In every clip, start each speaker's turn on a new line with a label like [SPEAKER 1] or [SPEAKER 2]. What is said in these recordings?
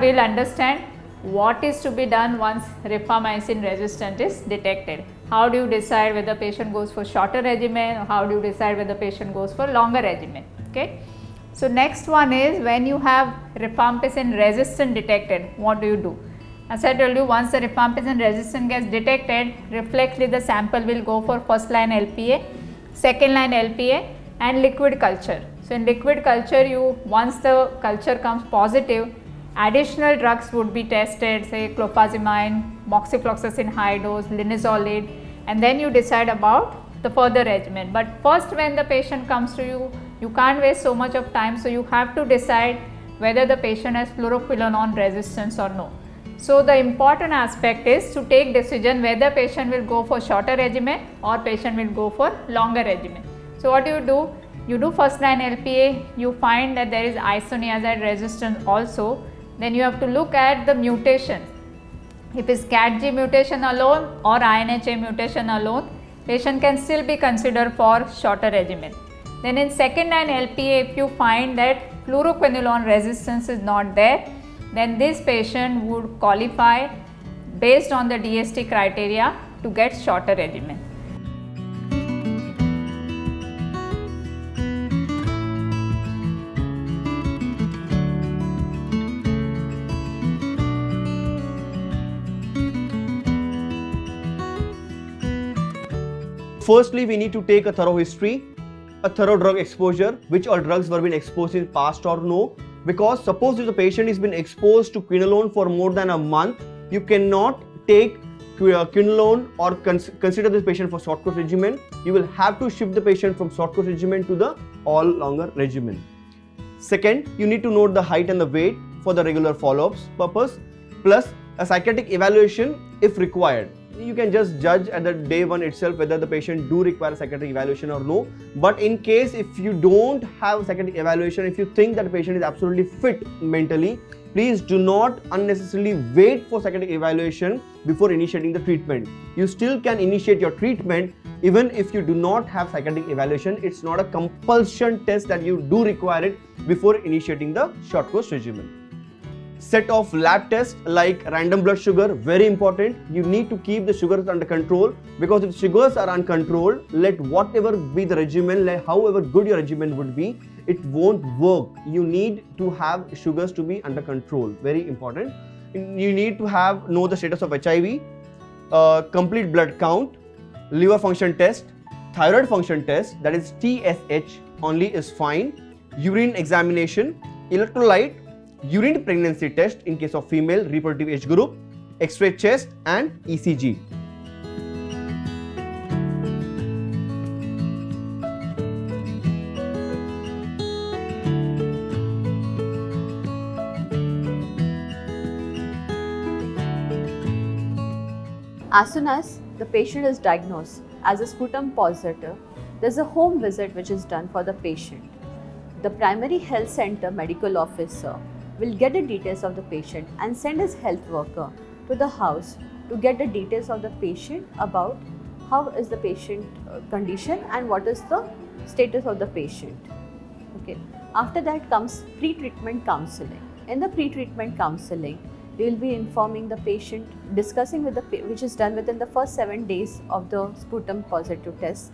[SPEAKER 1] we'll understand what is to be done once rifamycin resistant is detected. How do you decide whether the patient goes for shorter regimen, or how do you decide whether the patient goes for longer regimen. Okay. So next one is, when you have rifampicin resistant detected, what do you do? As I told you, once the rifampicin resistant gets detected, reflexly the sample will go for first line LPA, second line LPA and liquid culture. So in liquid culture, once the culture comes positive, additional drugs would be tested, say clofazimine, moxifloxacin high dose, linezolid, and then you decide about the further regimen. But first, when the patient comes to you, you can't waste so much of time, so you have to decide whether the patient has fluoroquinolone resistance or no. So the important aspect is to take decision whether patient will go for shorter regimen or patient will go for longer regimen. So what do? You do first line LPA, you find that there is isoniazid resistance also, then you have to look at the mutation. If it's CATG mutation alone or INHA mutation alone, patient can still be considered for shorter regimen. Then in second line LPA, if you find that fluoroquinolone resistance is not there, then this patient would qualify based on the DST criteria to get shorter regimen.
[SPEAKER 2] Firstly, we need to take a thorough history, a thorough drug exposure, which all drugs were being exposed in past or no. Because suppose if the patient has been exposed to quinolone for more than a month, you cannot take quinolone or consider this patient for short course regimen. You will have to shift the patient from short course regimen to the all longer regimen. Second, you need to note the height and the weight for the regular follow-ups purpose, plus a psychiatric evaluation if required. You can just judge at the day one itself whether the patient do require a psychiatric evaluation or no. But in case if you don't have psychiatric evaluation, if you think that the patient is absolutely fit mentally, please do not unnecessarily wait for psychiatric evaluation before initiating the treatment. You still can initiate your treatment even if you do not have psychiatric evaluation. It's not a compulsion test that you do require it before initiating the short course regimen. Set of lab tests like random blood sugar, very important. You need to keep the sugars under control, because if sugars are uncontrolled, let whatever be the regimen, like however good your regimen would be, it won't work. You need to have sugars to be under control, very important. You need to know the status of HIV, complete blood count, liver function test, thyroid function test, that is TSH only is fine, urine examination, electrolyte, urine pregnancy test in case of female reproductive age group, X-ray chest and ECG.
[SPEAKER 3] As soon as the patient is diagnosed as a sputum positive, there is a home visit which is done for the patient. The primary health center medical officer will get the details of the patient and send his health worker to the house to get the details of the patient about how is the patient condition and what is the status of the patient. Okay. After that comes pre-treatment counseling. In the pre-treatment counseling, we will be informing the patient, discussing with which is done within the first 7 days of the sputum positive test.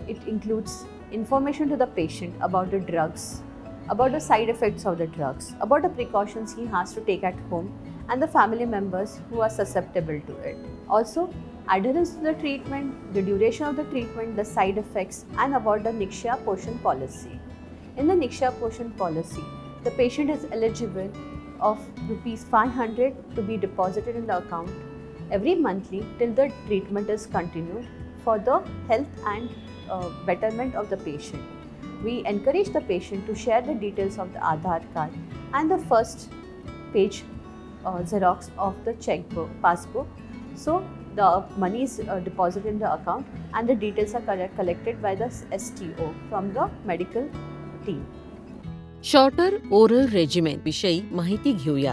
[SPEAKER 3] It includes information to the patient about the drugs, about the side effects of the drugs, about the precautions he has to take at home, and the family members who are susceptible to it. Also, adherence to the treatment, the duration of the treatment, the side effects, and about the Niksha portion policy. In the Niksha portion policy, the patient is eligible of ₹500 to be deposited in the account every monthly till the treatment is continued for the health and betterment of the patient. We encourage the patient to share the details of the Aadhaar card and the first page Xerox of the checkbook, passbook. So the money is deposited in the account and the details are collected by the STO from the medical team.
[SPEAKER 4] Shorter oral regimen विषयी माहिती घेऊया.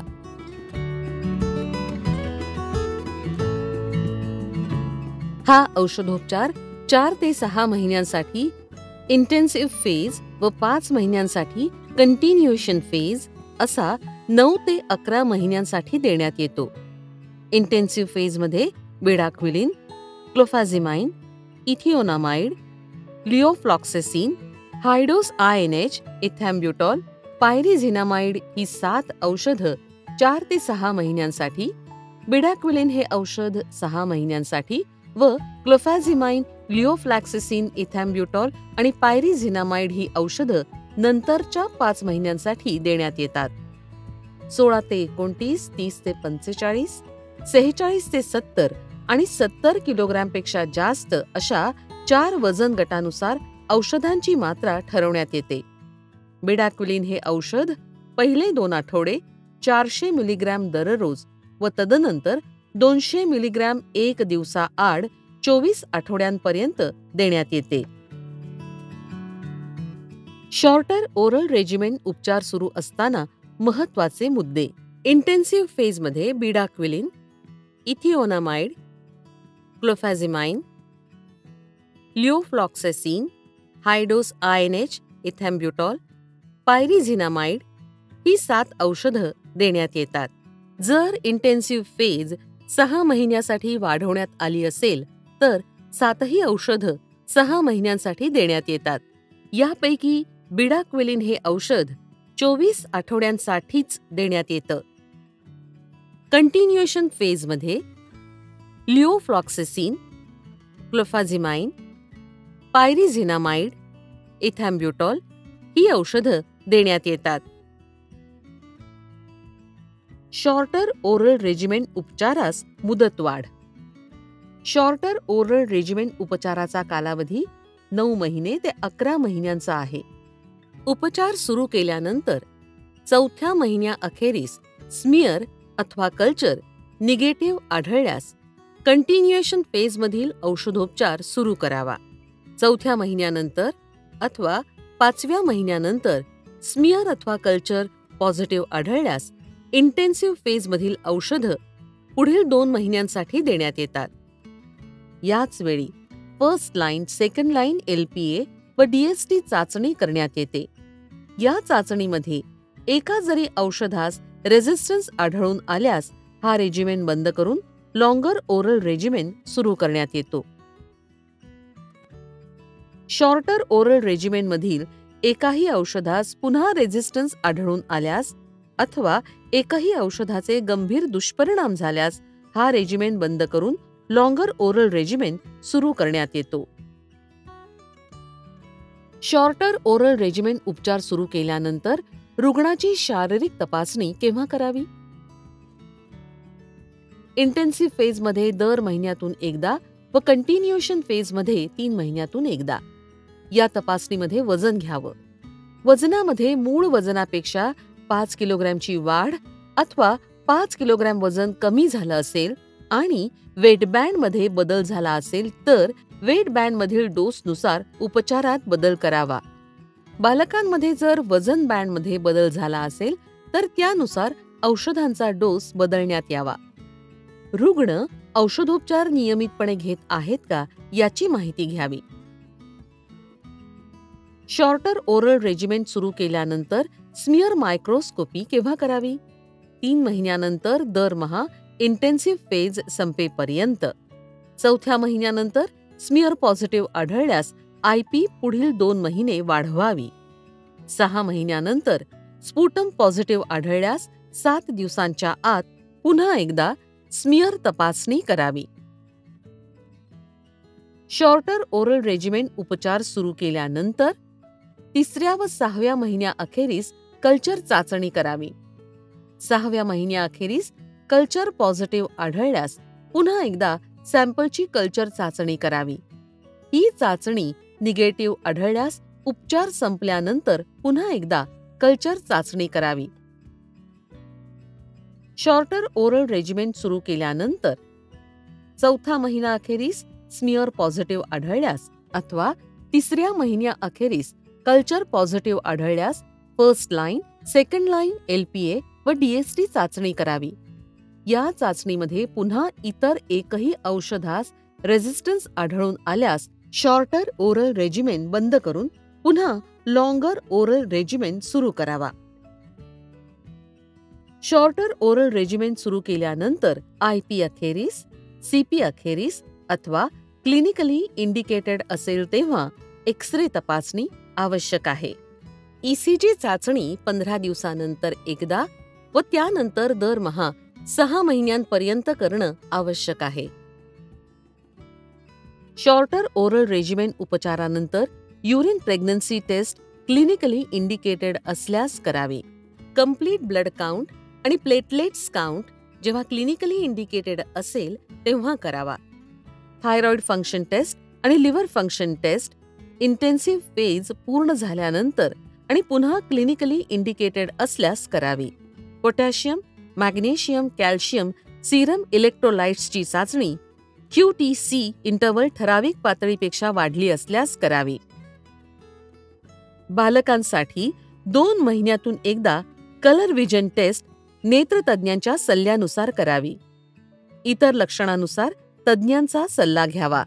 [SPEAKER 4] हा औषधोपचार 4 ते 6 महिन्यांसाठी intensive phase व 5 महिन्यांसाठी continuation phase असा 9 ते 11 महिन्यांसाठी देण्यात येतो. इंटेन्सिव्ह फेजमध्ये बिडाक्विलिन, क्लोफॅझिमाइन, इथिओनामाइड, लिओफ्लॉक्सेसिन, हायडोस INH, इथॅम्ब्युटॉल, पायरिझिनामाइड ही 7 औषधं 4 ते 6 महिन्यांसाठी, बिडाक्विलिन हे औषध 6 महिन्यांसाठी व क्लोफॅझिमाइन, लिओफ्लॅक्सेसिन, इथॅम्ब्युटॉल आणि पायरिझिनामाइड ही औषधं नंतरच्या 5 महिन्यांसाठी देण्यात येतात. 16 ते 29, 30 ते 45, 46 ते 70 आणि 70 किलोग्रॅमपेक्षा जास्त अशा 4 वजन गटानुसार औषधांची मात्रा ठरवण्यात येते. बिडाक्विलिन हे औषध पहिले 2 आठवडे 400 मिलीग्रॅम दररोज व तदनंतर 200 मिलीग्रॅम 1 दिवसाआड 24 आठवड्यांपर्यंत देण्यात येते. शॉर्टर ओरल रेजिमेन उपचार सुरू असताना महत्वाचे मुद्दे. इंटेन्सिव्ह फेजमध्ये बिडाक्विलिन, इथिओनामाइड, क्लोफॅझिमाइन, लिओफ्लॉक्सेसिन, हायडोस INH, इथॅम्ब्युटॉल, पायरिझिनामाइड ही 7 औषधं देण्यात येतात. जर इंटेन्सिव्ह फेज 6 महिन्यासाठी वाढवण्यात आली असेल तर 7ही औषधं 6 महिन्यांसाठी देण्यात येतात. यापैकी बिडाक्विलिन हे औषध 24 आठवड्यांसाठीच देण्यात येतं. कंटिन्युएशन फेजमध्ये लिओफ्लॉक्सेसिन, क्लोफॅझिमाइन, पायरिझिनामाइड, इथॅम्ब्युटॉल ही औषधं देण्यात येतात. शॉर्टर ओरल रेजिमेन उपचारास मुदतवाढ. शॉर्टर ओरल रेजिमेन उपचाराचा कालावधी 9 महिने ते 11 महिन्यांचा आहे. उपचार सुरू केल्यानंतर 4थ्या महिन्याअखेरीस स्मिअर अथवा कल्चर निगेटिव्ह आढळल्यास कंटिन्युएशन फेजमधील औषधोपचार सुरू करावा. 4थ्या महिन्यानंतर अथवा 5व्या महिन्यानंतर स्मिअर अथवा कल्चर पॉझिटिव्ह आढळल्यास इंटेन्सिव्ह फेजमधील औषधं पुढील 2 महिन्यांसाठी देण्यात येतात. याच वेळी first line, second line LPA व DST चाचणी करण्यात येते. या चाचणीमध्ये एका जरी औषधास रेझिस्टन्स आढळून आल्यास हा रेजिमेन बंद करून लॉंगर ओरल रेजिमेन सुरू करण्यात येतो. शॉर्टर ओरल रेजिमेनमधील एकाही औषधास पुन्हा रेझिस्टन्स आढळून आल्यास अथवा एकही औषधाचे गंभीर दुष्परिणाम झाल्यास हा रेजिमेन बंद करून लॉंगर ओरल रेजिमेन सुरू करण्यात येतो. शॉर्टर ओरल रेजिमेन उपचार सुरू केल्यानंतर रुग्णाची शारीरिक तपासणी केव्हा करावी? इंटेन्सिव्ह फेजमध्ये दर महिन्यातून एकदा व कंटिन्युएशन फेजमध्ये 3 महिन्यातून एकदा. या तपासणीमध्ये वजन घ्यावं. वजनामध्ये मूळ वजनापेक्षा 5 किलोग्रॅमची वाढ अथवा 5 किलोग्रॅम वजन कमी झालं असेल आणि वेट बँडमध्ये बदल झाला असेल तर वेट बँडमधील डोसनुसार उपचारात बदल करावा. बालकांमध्ये जर वजन बँडमध्ये बदल झाला असेल तर त्यानुसार औषधांचा डोस बदलण्यात यावा. रुग्ण औषधोपचार नियमितपणे घेत आहेत का याची माहिती घ्यावी. शॉर्टर ओरल रेजिमेन सुरू केल्यानंतर स्मिअर मायक्रोस्कोपी केव्हा करावी? 3 महिन्यानंतर दरमहा इंटेन्सिव्ह फेज संपेपर्यंत. 4थ्या महिन्यानंतर स्मिअर पॉझिटिव्ह आढळल्यास IP पुढील 2 महिने वाढवावी. 6 महिन्यानंतर स्पुटम पॉझिटिव्ह आढळल्यास 7 दिवसांच्या आत पुन्हा एकदा स्मिअर तपासणी करावी. शॉर्टर ओरल रेजिमेन उपचार सुरू केल्यानंतर 3ऱ्या व 6व्या महिन्याअखेरीस कल्चर चाचणी करावी. 6व्या महिन्याअखेरीस कल्चर पॉझिटिव्ह आढळल्यास पुन्हा एकदा सॅम्पलची कल्चर चाचणी करावी. ही चाचणी निगेटिव्ह आढळल्यास उपचार संपल्यानंतर पुन्हा एकदा कल्चर चाचणी करावी. शॉर्टर ओरल रेजिमेन सुरू केल्यानंतर 4था महिन्याअखेरीस स्मिअर पॉझिटिव्ह आढळल्यास अथवा 3ऱ्या महिन्याअखेरीस कल्चर पॉझिटिव्ह आढळल्यास first line, second line LPA व DST चाचणी करावी. या चाचणीमध्ये पुन्हा इतर एकही औषधास रेझिस्टन्स आढळून आल्यास शॉर्टर ओरल रेजिमेन बंद करून पुन्हा लॉंगर ओरल रेजिमेन सुरू करावा. शॉर्टर ओरल रेजिमेन सुरू केल्यानंतर IP अखेरीस, CP अखेरीस अथवा क्लिनिकली इंडिकेटेड असेल तेव्हा एक्स-रे तपासणी आवश्यक आहे. ECG चाचणी 15 दिवसानंतर एकदा व त्यानंतर दरमहा 6 महिन्यांपर्यंत करणं आवश्यक आहे. शॉर्टर ओरल रेजिमेन उपचारानंतर urine pregnancy test clinically indicated असल्यास करावी. कंप्लीट ब्लड काउंट आणि प्लेटलेट्स काउंट जेव्हा क्लिनिकली इंडिकेटेड असेल तेव्हा करावा. थायरॉइड फंक्शन टेस्ट आणि liver function test intensive phase पूर्ण झाल्यानंतर आणि पुन्हा क्लिनिकली इंडिकेटेड असल्यास करावी. पोटॅशियम, मॅग्नेशियम, कॅल्शियम, सीरम इलेक्ट्रोलाइट्सची चाचणी QTc इंटरवल ठराविक पातळीपेक्षा वाढली असल्यास करावी. बालकांसाठी 2 महिन्यातून एकदा कलर विजन टेस्ट नेत्रतज्ञांच्या सल्ल्यानुसार करावी. इतर लक्षणानुसार तज्ज्ञांचा सल्ला घ्यावा.